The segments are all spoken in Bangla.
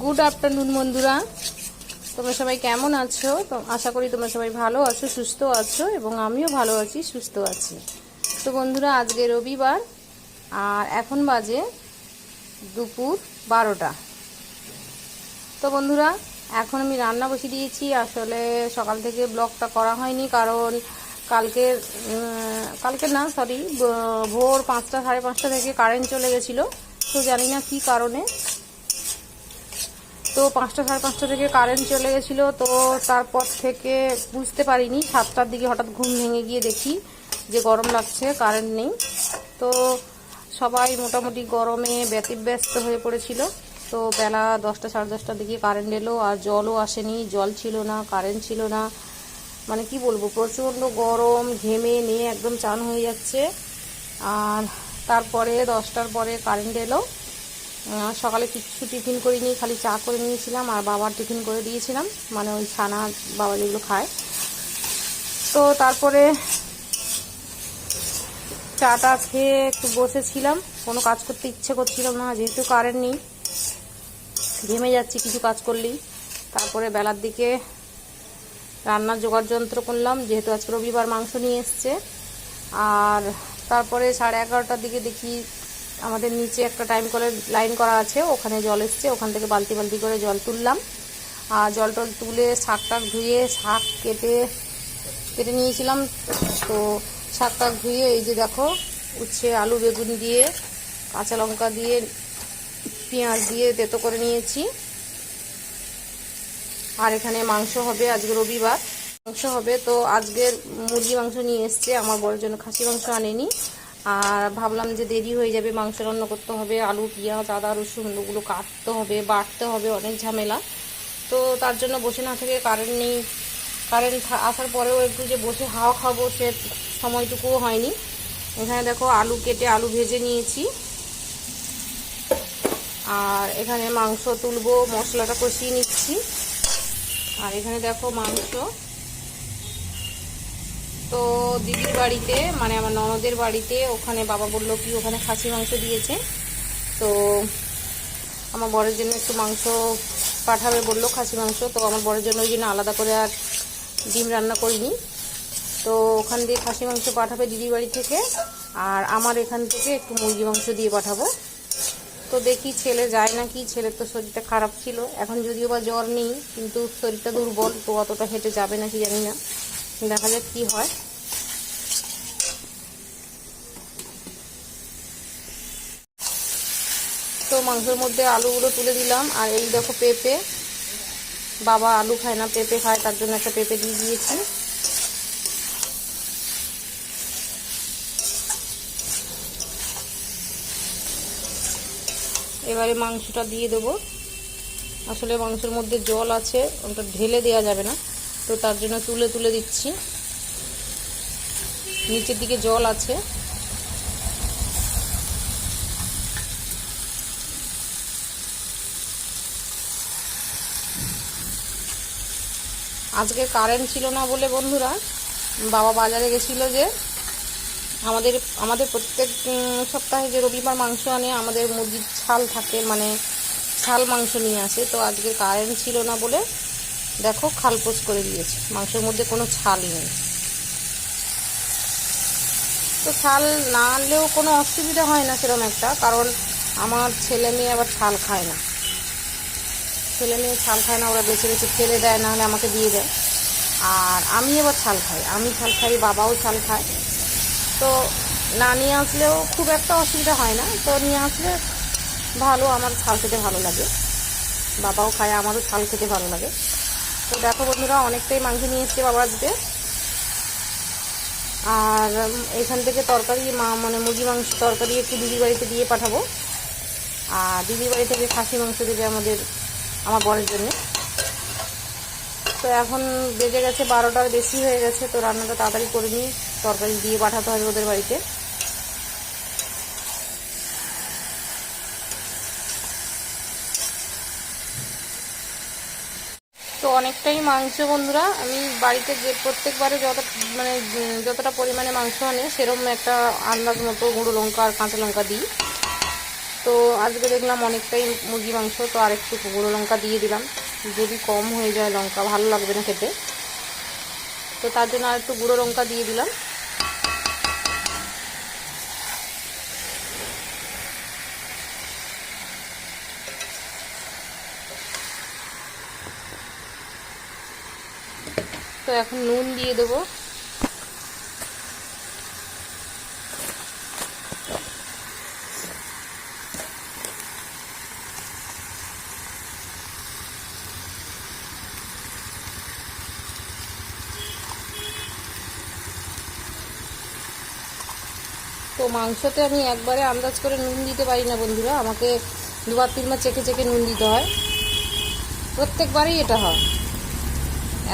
গুড আফটারনুন বন্ধুরা, তোমরা সবাই কেমন আছো? তো আশা করি তোমরা সবাই ভালো আছো, সুস্থ আছো, এবং আমিও ভালো আছি, সুস্থ আছি। তো বন্ধুরা, আজকে রবিবার আর এখন বাজে দুপুর 12টা। তো বন্ধুরা, এখন আমি রান্না বসিয়ে দিয়েছি। আসলে সকাল থেকে ব্লগটা করা হয়নি, কারণ কালকে না, সরি, ভোর 5টা সাড়ে 5টা থেকে কারেন্ট চলে গেছিলো। তো জানি না কী কারণে, তো 5টা সাড়ে 5টা থেকে কারেন্ট চলে গেছিলো। তো তারপর থেকে বুঝতে পারিনি, 7টার দিকে হঠাৎ ঘুম ভেঙে গিয়ে দেখি যে গরম লাগছে, কারেন্ট নেই। তো সবাই মোটামুটি গরমে ব্যতিব্যস্ত হয়ে পড়েছিল। তো বেলা 10টা সাড়ে 10টার দিকে কারেন্ট এলো, আর জলও আসেনি, জল ছিল না, কারেন্ট ছিল না। মানে কি বলবো, প্রচণ্ড গরম, ঘেমে নিয়ে একদম চান হয়ে যাচ্ছে। আর তারপরে 10টার পরে কারেন্ট এলো। সকালে কিচ্ছু টিফিন করিনি, খালি চা করে নিয়েছিলাম, আর বাবার টিফিন করে দিয়েছিলাম, মানে ওই ছানা বাবা যেগুলো খায়। তো তারপরে চাটা খেয়ে একটু বসেছিলাম, কোনো কাজ করতে ইচ্ছে করছিলাম না, যেহেতু কারেন্ট নেই, ঘেমে যাচ্ছি কিছু কাজ করলেই। তারপরে বেলার দিকে রান্নার জোগাড় যন্ত্র করলাম, যেহেতু আজকে রবিবার মাংস নিয়ে এসছে। আর তারপরে 11:30টার দিকে দেখি আমাদের নিচে একটা টাইম কলের লাইন করা আছে, ওখানে জল এসছে, ওখান থেকে বালতি বালতি করে জল তুললাম। আর জল টল তুলে শাক ধুয়ে শাক কেটে নিয়েছিলাম। তো শাক ধুয়ে এই যে দেখো, উচ্ছে আলু বেগুন দিয়ে কাঁচা লঙ্কা দিয়ে পেঁয়াজ দিয়ে তেতো করে নিয়েছি। আর এখানে মাংস হবে, আজকে রবিবার মাংস হবে। তো আজকের মুরগি মাংস নিয়ে এসছে, আমার বড়ের জন্য খাসি মাংস আনেনি। আর ভাবলাম যে দেরি হয়ে যাবে, মাংস রান্না করতে হবে, আলু পেঁয়াজ আদা রসুন ওগুলো কাটতে হবে, বাটতে হবে, অনেক ঝামেলা। তো তার জন্য বসে না থেকে, কারেন্ট নেই, কারেন্ট আসার পরেও একটু যে বসে হাওয়া খাবো সে সময়টুকুও হয়নি। এখানে দেখো আলু কেটে আলু ভেজে নিয়েছি, আর এখানে মাংস তুলবো, মশলাটা কষিয়ে নিচ্ছি। আর এখানে দেখো মাংস, তো দিদির বাড়িতে, মানে আমার ননদের বাড়িতে, ওখানে বাবা বললো কি ওখানে খাসি মাংস দিয়েছে। তো আমার বরের জন্য একটু মাংস পাঠাবে বললো, খাসি মাংস। তো আমার বরের জন্য ওই জন্য আলাদা করে আর ডিম রান্না করিনি। তো ওখান দিয়ে খাসি মাংস পাঠাবে দিদির বাড়ি থেকে, আর আমার এখান থেকে একটু মুরগি মাংস দিয়ে পাঠাবো। তো দেখি ছেলে যায় নাকি, ছেলের তো শরীরটা খারাপ ছিল, এখন যদিও বা জ্বর নেই, কিন্তু শরীরটা দুর্বল, তো অতটা হেঁটে যাবে নাকি জানি না, দেখা যাক কি হয়। তো মাংসের মধ্যে আলুগুলো তুলে দিলাম। আর এই দেখো পেঁপে, বাবা আলু খায় না, পেঁপে খায়, তার জন্য একটা পেঁপে দিয়ে দিয়েছি। এবারে মাংসটা দিয়ে দেবো। আসলে মাংসের মধ্যে জল আছে, ওটা ঢেলে দেওয়া যাবে না, তো তার জন্য তুলে তুলে দিচ্ছি, নিচের দিকে জল আছে। আজকে কারেন্ট ছিল না বলে বন্ধুরা, বাবা বাজারে গেছিলো, যে আমাদের প্রত্যেক সপ্তাহে যে রবিবার মাংস আনে, আমাদের মুরগির ছাল থাকে, মানে ছাল মাংস নিয়ে আসে। তো আজকে কারেন্ট ছিল না বলে দেখো খালপোস করে দিয়েছে, মাংসের মধ্যে কোনো ছালই নেই। তো ছাল না আনলেও কোনো অসুবিধা হয় না সেরকম একটা, কারণ আমার ছেলে মেয়ে আবার ছাল খায় না, ছেলে মেয়ে ছাল খায় না, ওরা বেছে বেছে ফেলে দেয়, নাহলে আমাকে দিয়ে দেয়। আর আমি আবার ছাল খাই, আমি ছাল খাই, বাবাও ছাল খায়। তো না নিয়ে আসলেও খুব একটা অসুবিধা হয় না, তো নিয়ে আসলে ভালো, আমার ছাল খেতে ভালো লাগে, বাবাও খায়, আমারও ছাল খেতে ভালো লাগে। তো দেখো বন্ধুরা, অনেকটাই মাংস নিয়ে এসছে বাবা আজকে। আর এখান থেকে তরকারি, মানে মুরগি মাংস তরকারি একটু দিদির বাড়িতে দিয়ে পাঠাবো, আর দিদির বাড়ি থেকে খাসি মাংস দেবে আমার বরের জন্য। তো এখন বেজে গেছে 12টার বেশি হয়ে গেছে, তো রান্নাটা তাড়াতাড়ি করে নিই, তরকারি দিয়ে পাঠাতে হবে ওদের বাড়িতে। তো অনেকটাই মাংস বন্ধুরা, আমি বাড়িতে যে প্রত্যেকবারে যতটা পরিমাণে মাংস আনে সেরকম একটা আন্দাজ মতো গুঁড়ো লঙ্কা আর কাঁচা লঙ্কা দিই। তো আজকে দেখলাম অনেকটাই মুরগি মাংস, তো আর একটু গুঁড়ো লঙ্কা দিয়ে দিলাম, যদি কম হয়ে যায় লঙ্কা ভালো লাগবে না খেতে, তো তার জন্য আর একটু গুঁড়ো লঙ্কা দিয়ে দিলাম। তো এখন নুন দিয়ে দেবো। তো মাংসতে আমি একবারে আন্দাজ করে নুন দিতে পারি না বন্ধুরা, আমাকে দুবার তিনবার চেখে চেখে নুন দিতে হয়, প্রত্যেকবারই এটা হয়।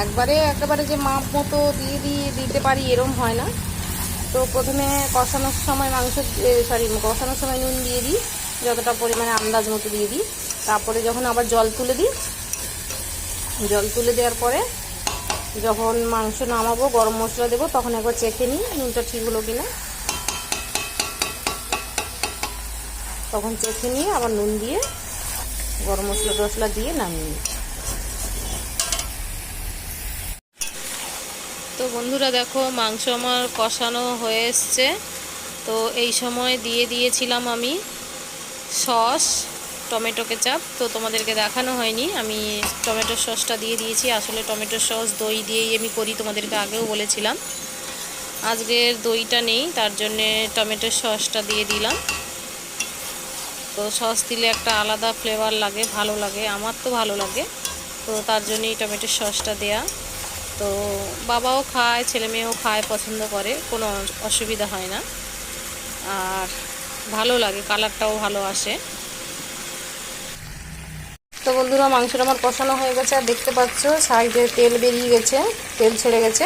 একবারে একেবারে যে মাপ মতো দিতে পারি এরম হয় না। তো প্রথমে কষানোর সময় কষানোর সময় নুন দিয়ে দিই, যতটা পরিমাণে আন্দাজ মতো দিয়ে দিই। তারপরে যখন আবার জল তুলে দিই, জল তুলে দেওয়ার পরে যখন মাংস নামাবো গরম মশলা দেবো, তখন একবার চেখে নিই নুনটা ঠিক হলো কিনা, তখন চেখে নিয়ে আবার নুন দিয়ে গরম মশলা দিয়ে নামিয়ে নিই। তো বন্ধুরা দেখো মাংস আমার কষানো হয়ে এসছে। তো এই সময় দিয়ে দিয়েছিলাম আমি সস, টমেটো কেচাপ। তো তোমাদেরকে দেখানো হয়নি, আমি টমেটো সসটা দিয়ে দিয়েছি। আসলে টমেটো সস দই দিয়েই আমি করি, তোমাদেরকে আগেও বলেছিলাম। আজকের দইটা নেই, তার জন্যে টমেটো সসটা দিয়ে দিলাম। তো সস দিলে একটা আলাদা ফ্লেভার লাগে, ভালো লাগে, আমার তো ভালো লাগে। তো তার জন্যই টমেটো সসটা দেয়া। তো বাবাও খায়, ছেলে মেয়েও খায়, পছন্দ করে, কোনো অসুবিধা হয় না, আর ভালো লাগে, কালারটাও ভালো আসে। তো বন্ধুরা মাংসটা আমার কষানো হয়ে গেছে, আর দেখতে পাচ্ছ সাইডে তেল বেরিয়ে গেছে, তেল ছেড়ে গেছে।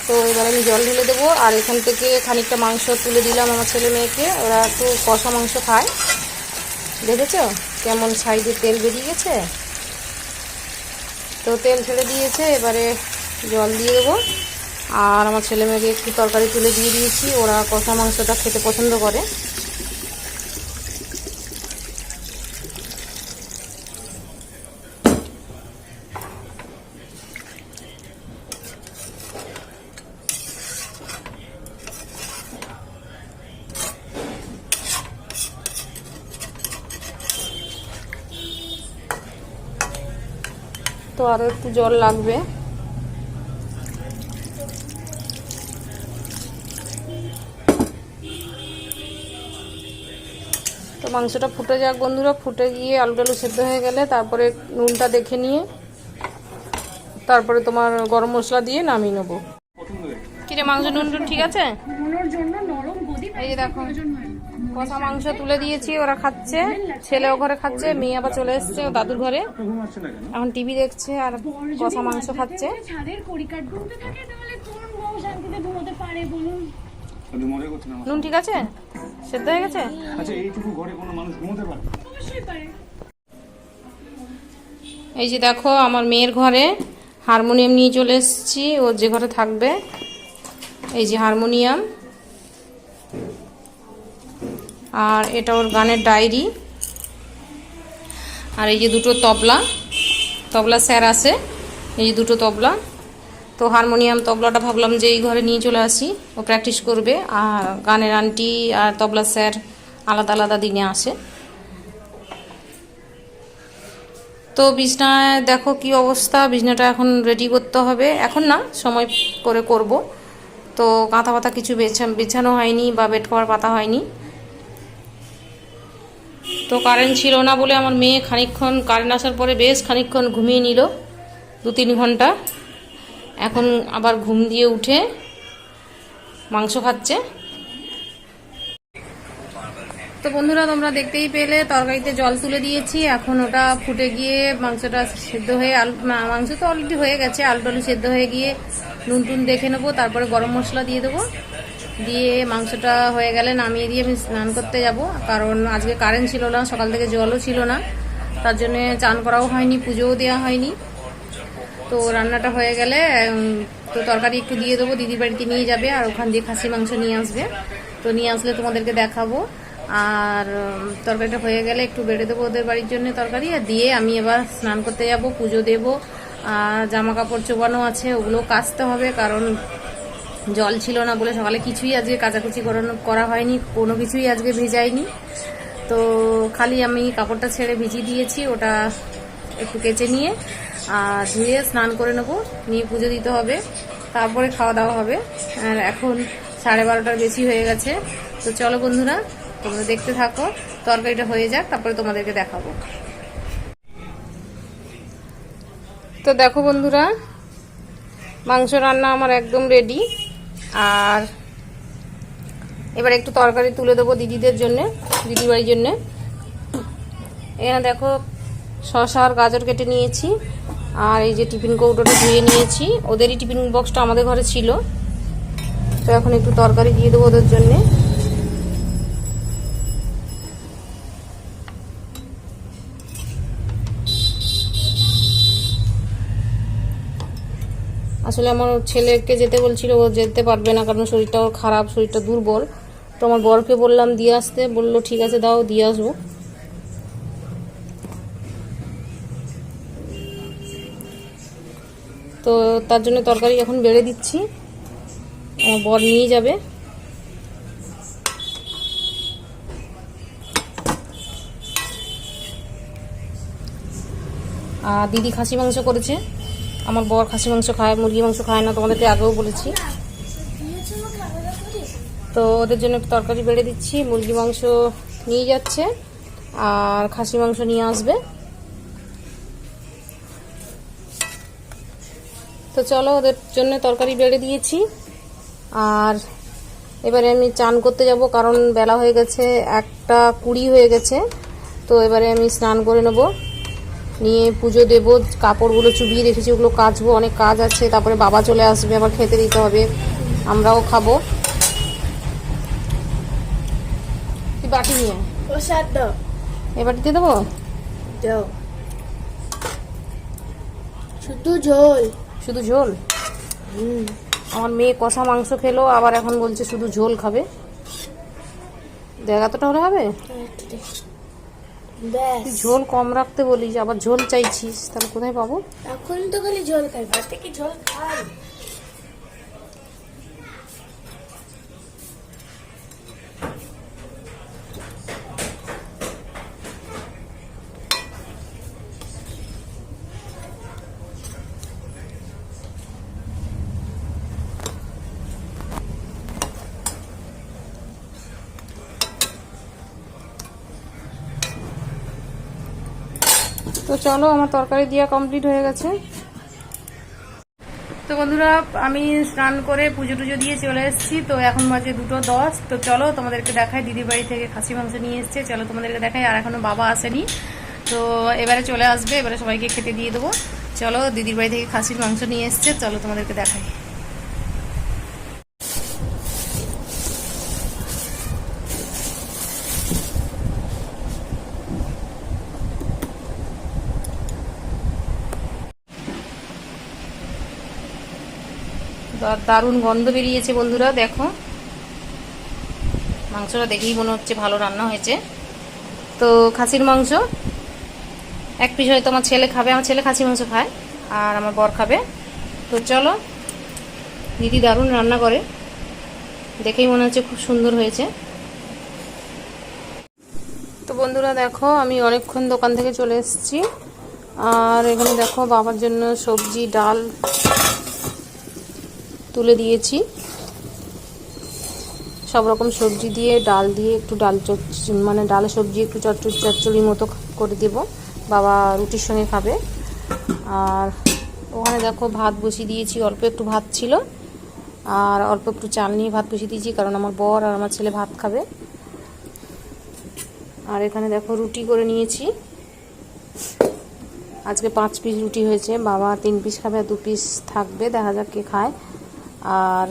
তো এবার আমি জল ঢেলে দেবো, আর এখান থেকে খানিকটা মাংস তুলে দিলাম আমার ছেলে মেয়েকে, ওরা একটু কষা মাংস খায়। দেখেছো কেমন সাইডে তেল বেরিয়ে গেছে? তো তেল ছেড়ে দিয়েছে, এবারে জল দিয়ে দেবো। আর আমার ছেলে মেয়েকে একটু তরকারি তুলে দিয়ে দিয়েছি, ওরা কষা মাংসটা খেতে পছন্দ করে। তো আরও একটু জল লাগবে। তো মাংসটা ফুটে যাক বন্ধুরা, ফুটে গিয়ে আলু টালু সেদ্ধ হয়ে গেলে তারপরে নুনটা দেখে নিয়ে তারপরে তোমার গরম মশলা দিয়ে নামিয়ে নেবো। কিরে মাংস নুন ঠিক আছে? এই যে দেখো কষা মাংস তুলে দিয়েছি, ওরা খাচ্ছে, ছেলেও ঘরে খাচ্ছে, মেয়ে আবার চলে এসছে দাদুর ঘরে, এখন টিভি দেখছে আর কষা মাংস খাচ্ছে। নুন ঠিক আছে? সেদ্ধ হয়ে গেছে? এই যে দেখো আমার মেয়ের ঘরে হারমোনিয়াম নিয়ে চলে এসেছি, ও যে ঘরে থাকবে। এই যে হারমোনিয়াম, আর এটা ওর গানের ডায়েরি, আর এই যে দুটো তবলা স্যার আছে, এই যে দুটো তবলা। তো হারমোনিয়াম তবলাটা ভাবলাম যে এই ঘরে নিয়ে চলে আসি, ও প্র্যাকটিস করবে। আর গানের আন্টি আর তবলা স্যার আলাদা আলাদা দিনে আসে। তো বিছনায় দেখো কি অবস্থা, বিছনাটা এখন রেডি করতে হবে, এখন না সময় করে করব। তো কাঁথা পাতা কিছু বিছানো হয়নি বা বেড কভার পাতা হয়নি। তো কারেন্ট ছিল না বলে আমার মেয়ে খানিকক্ষণ, কারেন্ট আসার পরে বেশ খানিকক্ষণ ঘুমিয়ে নিল, 2-3 ঘন্টা। এখন আবার ঘুম দিয়ে উঠে মাংস খাচ্ছে। তো বন্ধুরা তোমরা দেখতেই পেলে তরকারিতে জল তুলে দিয়েছি, এখন ওটা ফুটে গিয়ে মাংসটা সেদ্ধ হয়ে, মাংস তো অলরেডি হয়ে গেছে, আলু টালু সেদ্ধ হয়ে গিয়ে নুন টুন দেখে নেবো, তারপরে গরম মশলা দিয়ে দেবো। দিয়ে মাংসটা হয়ে গেলে নামিয়ে দিয়ে আমি স্নান করতে যাব, কারণ আজকে কারেন্ট ছিল না, সকাল থেকে জলও ছিল না, তার জন্যে চান করাও হয়নি, পুজোও দেওয়া হয়নি। তো রান্নাটা হয়ে গেলে তো তরকারি একটু দিয়ে দেবো, দিদির বাড়িতে নিয়ে যাবে, আর ওখান দিয়ে খাসি মাংস নিয়ে আসবে। তো নিয়ে আসলে তোমাদেরকে দেখাবো। আর তরকারিটা হয়ে গেলে একটু বেড়ে দেবো ওদের বাড়ির জন্য তরকারি, আর দিয়ে আমি এবার স্নান করতে যাব, পুজো দেবো। আর জামা কাপড় চোবানো আছে, ওগুলো কাচতে হবে, কারণ জল ছিল না বলে সকালে কিছুই আজকে কাচাকুচি করা হয়নি, কোনো কিছুই আজকে ভেজাইনি। তো খালি আমি কাপড়টা ছেড়ে ভিজিয়ে দিয়েছি, ওটা একটু কেচে নিয়ে আর ধুয়ে স্নান করে নেবো, নিয়ে পুজো দিতে হবে, তারপরে খাওয়া দাওয়া হবে। আর এখন 12:30টার বেশি হয়ে গেছে। তো চলো বন্ধুরা, তোমরা দেখতে থাকো, তরকারিটা হয়ে যাক, তারপরে তোমাদেরকে দেখাবো। তো দেখো বন্ধুরা, মাংস রান্না আমার একদম রেডি। আর এবার একটু তরকারি তুলে দেবো দিদিদের জন্য, দিদি বাড়ির জন্য। এখানে দেখো শসা আর গাজর কেটে নিয়েছি, আর এই যে টিফিন কৌটোটা ধুয়ে নিয়েছি, ওদেরই টিফিন বক্সটা আমাদের ঘরে ছিল। তো এখন একটু তরকারি দিয়ে দেবো ওদের জন্যে। আসলে আমার ছেলেকে যেতে বলছিল, ও যেতে পারবে না, কারণ শরীরটা ওর খারাপ, শরীরটা দুর্বল। তো আমার বরকে বললাম দিয়ে আসতে, বললো ঠিক আছে দাও দিয়ে আসবো। তো তার জন্য তরকারি এখন বেড়ে দিচ্ছি, আমার বর নিয়ে যাবে। আর দিদি খাসি মাংস করেছে, আমার বর খাসি মাংস খায়, মুরগি মাংস খায় না, তোমাদেরকে আগেও বলেছি। তো ওদের জন্য তরকারি বেড়ে দিচ্ছি, মুরগি মাংস নিয়ে যাচ্ছে আর খাসি মাংস নিয়ে আসবে। তো চলো, ওদের জন্য তরকারি বেড়ে দিয়েছি। আর এবারে আমি চান করতে যাব, কারণ বেলা হয়ে গেছে, 1:20 হয়ে গেছে। তো এবারে আমি স্নান করে নেব, নিয়ে পুজো দেব, কাপড়গুলো চুবিয়ে রেখেছি ওগুলো কাচবো, অনেক কাজ আছে। তারপরে বাবা চলে আসবে, আবার খেতে দিতে হবে, আমরাও খাবো। তুই বাটি নিয়ে এ বাটিতে দেবো, শুধু ঝোল, শুধু ঝোল। আমার মেয়ে কষা মাংস খেলো, আবার এখন বলছে শুধু ঝোল খাবে। দেখ এতটা হলে হবে? তুই ঝোল কম রাখতে বলিস, আবার ঝোল চাইছিস, তাহলে কোথায় পাবো? এখন তো খালি ঝোল খাই, ভাতে কি ঝোল খাই? তো চলো, আমার তরকারি দিয়া কমপ্লিট হয়ে গেছে। তো বন্ধুরা, আমি স্নান করে পুজো টুজো দিয়ে চলে এসেছি। তো এখন বাজে 2:10। তো চলো তোমাদেরকে দেখাই, দিদির বাড়ি থেকে খাসি মাংস নিয়ে এসছে, চলো তোমাদেরকে দেখাই। আর এখনো বাবা আসেনি, তো এবারে চলে আসবে, এবারে সবাইকে খেতে দিয়ে দেবো। চলো, দিদির বাড়ি থেকে খাসির মাংস নিয়ে এসছে, চলো তোমাদেরকে দেখাই। দারুণ গন্ধ বেরিয়েছে বন্ধুরা, দেখো মাংসটা দেখেই মনে হচ্ছে ভালো রান্না হয়েছে। তো খাসির মাংস 1 পিস হয়তো আমার ছেলে খাবে, আমার ছেলে খাসি মাংস খায়, আর আমার বর খাবে। তো চলো, দিদি দারুণ রান্না করে, দেখেই মনে হচ্ছে খুব সুন্দর হয়েছে। তো বন্ধুরা দেখো, আমি অনেকক্ষণ দোকান থেকে চলে এসেছি। আর এখানে দেখো বাবার জন্য সবজি ডাল তুলে দিয়েছি, সব রকম সবজি দিয়ে, ডাল দিয়ে, একটু ডাল মানে ডাল সবজি একটু চচ্চড়ি মতো করে দেব, বাবা রুটির সঙ্গে খাবে। আর ওখানে দেখো ভাত বসিয়ে দিয়েছি, অল্প একটু ভাত ছিল, আর অল্প একটু চাল নিয়ে ভাত বসিয়ে দিয়েছি, কারণ আমার বর আর আমার ছেলে ভাত খাবে। আর এখানে দেখো রুটি করে নিয়েছি, আজকে 5 পিস রুটি হয়েছে, বাবা 3 পিস খাবে আর 2 পিস থাকবে, দেখা যাক কে খায়। আর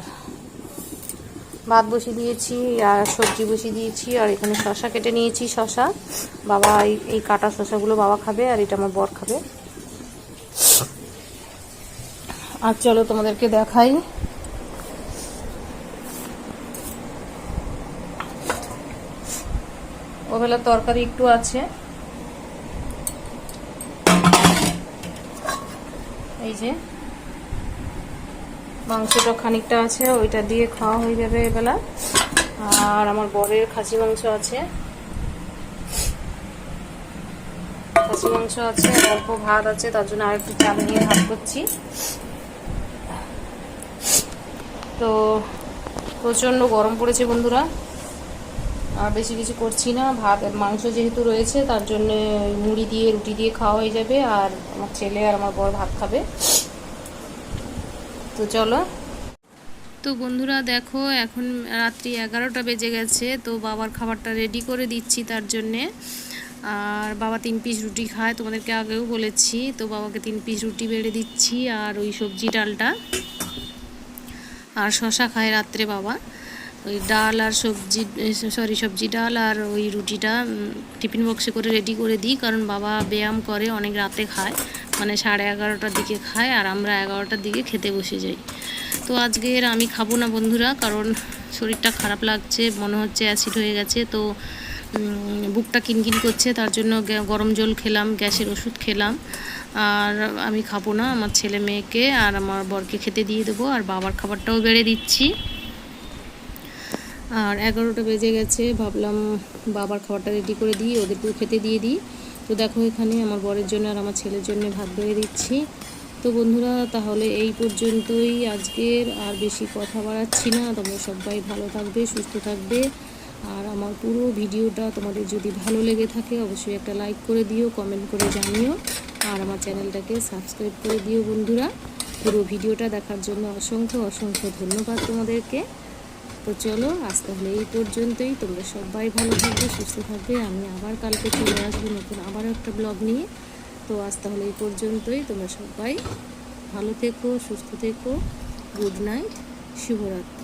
ভাত বসিয়ে দিয়েছি, আর সবজি বসিয়ে দিয়েছি, আর এখানে শসা কেটে নিয়েছি, শসা বাবা এই কাটা শসাগুলো বাবা খাবে, আর এটা আমার বর খাবে। আর চলো তোমাদেরকে দেখাই, ওবেলার তরকারি একটু আছে, এই যে মাংসটা খানিকটা আছে, ওইটা দিয়ে খাওয়া হয়ে যাবে এবেলা। আর আমার বরের খাসি মাংস আছে, অল্প ভাত আছে, তার জন্য আর একটু চাল নিয়ে ভাত করছি। তো প্রচণ্ড গরম পড়েছে বন্ধুরা, আর বেশি কিছু করছি না। ভাত মাংস যেহেতু রয়েছে তার জন্য মুড়ি দিয়ে রুটি দিয়ে খাওয়া হয়ে যাবে, আর আমার ছেলে আর আমার বর ভাত খাবে। তো চলো। তো বন্ধুরা দেখো, এখন রাত্রি 11টা বেজে গেছে। তো বাবার খাবারটা রেডি করে দিচ্ছি তার জন্যে। আর বাবা 3 পিস রুটি খায়, তোমাদেরকে আগেও বলেছি। তো বাবাকে 3 পিস রুটি বেড়ে দিচ্ছি, আর ওই সবজি ডালটা আর শশা খায় রাত্রে বাবা। ওই ডাল আর সবজি ডাল আর ওই রুটিটা টিফিন বক্সে করে রেডি করে দিই, কারণ বাবা ব্যায়াম করে, অনেক রাতে খায়, মানে 11:30টার দিকে খায়, আর আমরা 11টার দিকে খেতে বসে যাই। তো আজকের আমি খাবো না বন্ধুরা, কারণ শরীরটা খারাপ লাগছে, মনে হচ্ছে অ্যাসিড হয়ে গেছে। তো বুকটা কিনকিন করছে, তার জন্য গরম জল খেলাম, গ্যাসের ওষুধ খেলাম। আর আমি খাবো না, আমার ছেলে মেয়েকে আর আমার বরকে খেতে দিয়ে দেবো, আর বাবার খাবারটাও বেড়ে দিচ্ছি। আর 11টা বেজে গেছে, ভাবলাম বাবার খাবারটা রেডি করে দিই, ওদেরকেও খেতে দিয়ে দিই। তো দেখো এখানে আমার বরের জন্য আর আমার ছেলের জন্য ভাত বেড়ে দিচ্ছি। তো বন্ধুরা তাহলে এই পর্যন্তই আজকের, আর বেশি কথা বাড়াচ্ছি না। তোমরা সবাই ভালো থাকবে, সুস্থ থাকবে। আর আমার পুরো ভিডিওটা তোমাদের যদি ভালো লেগে থাকে অবশ্যই একটা লাইক করে দিও, কমেন্ট করে জানিও, আর আমার চ্যানেলটাকে সাবস্ক্রাইব করে দিও বন্ধুরা। পুরো ভিডিওটা দেখার জন্য অসংখ্য অসংখ্য ধন্যবাদ তোমাদেরকে। তো চলো আজ তাহলে এই পর্যন্তই, তোমরা সবাই ভালো থাকবে, সুস্থ থাকবে। আমি আবার কালকে চলে আসবো নতুন আবার একটা ব্লগ নিয়ে। তো আজ তাহলে এই পর্যন্তই, তোমরা সবাই ভালো থেকো, সুস্থ থেকো। গুড নাইট, শুভরাত্রি।